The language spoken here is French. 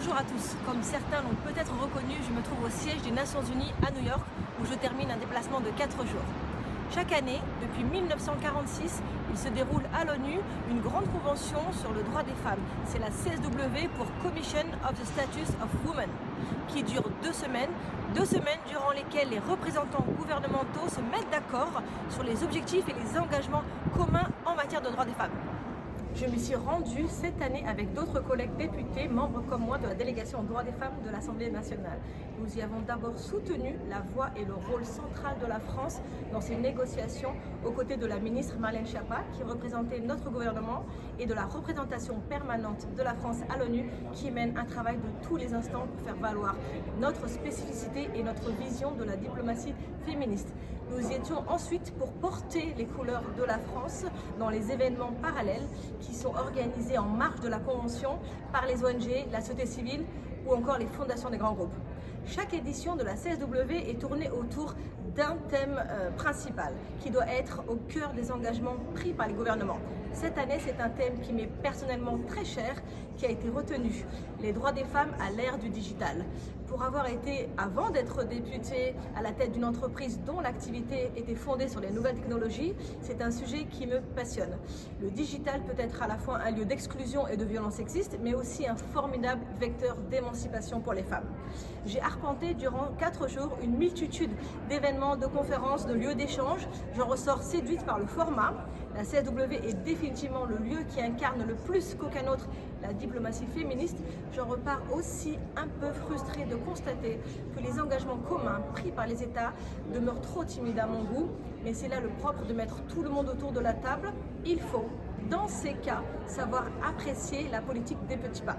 Bonjour à tous. Comme certains l'ont peut-être reconnu, je me trouve au siège des Nations Unies à New York où je termine un déplacement de 4 jours. Chaque année, depuis 1946, il se déroule à l'ONU une grande convention sur le droit des femmes. C'est la CSW pour Commission of the Status of Women, qui dure 2 semaines. 2 semaines durant lesquelles les représentants gouvernementaux se mettent d'accord sur les objectifs et les engagements communs en matière de droits des femmes. Je m'y suis rendue cette année avec d'autres collègues députés, membres comme moi de la délégation aux droits des femmes de l'Assemblée nationale. Nous y avons d'abord soutenu la voix et le rôle central de la France dans ces négociations aux côtés de la ministre Marlène Schiappa qui représentait notre gouvernement et de la représentation permanente de la France à l'ONU qui mène un travail de tous les instants pour faire valoir notre spécificité et notre vision de la diplomatie féministe. Nous y étions ensuite pour porter les couleurs de la France dans les événements parallèles qui sont organisés en marge de la Convention par les ONG, la société civile ou encore les fondations des grands groupes. Chaque édition de la CSW est tournée autour d'un thème principal qui doit être au cœur des engagements pris par les gouvernements. Cette année, c'est un thème qui m'est personnellement très cher, qui a été retenu, les droits des femmes à l'ère du digital. Pour avoir été, avant d'être députée, à la tête d'une entreprise dont l'activité était fondée sur les nouvelles technologies, c'est un sujet qui me passionne. Le digital peut être à la fois un lieu d'exclusion et de violence sexiste, mais aussi un formidable vecteur d'émancipation pour les femmes. J'ai arpenté durant 4 jours une multitude d'événements, de conférences, de lieux d'échange. J'en ressors séduite par le format. La CSW est définitivement le lieu qui incarne le plus qu'aucun autre la diplomatie féministe. J'en repars aussi un peu frustrée de constater que les engagements communs pris par les États demeurent trop timides à mon goût. Mais c'est là le propre de mettre tout le monde autour de la table. Il faut, dans ces cas, savoir apprécier la politique des petits pas.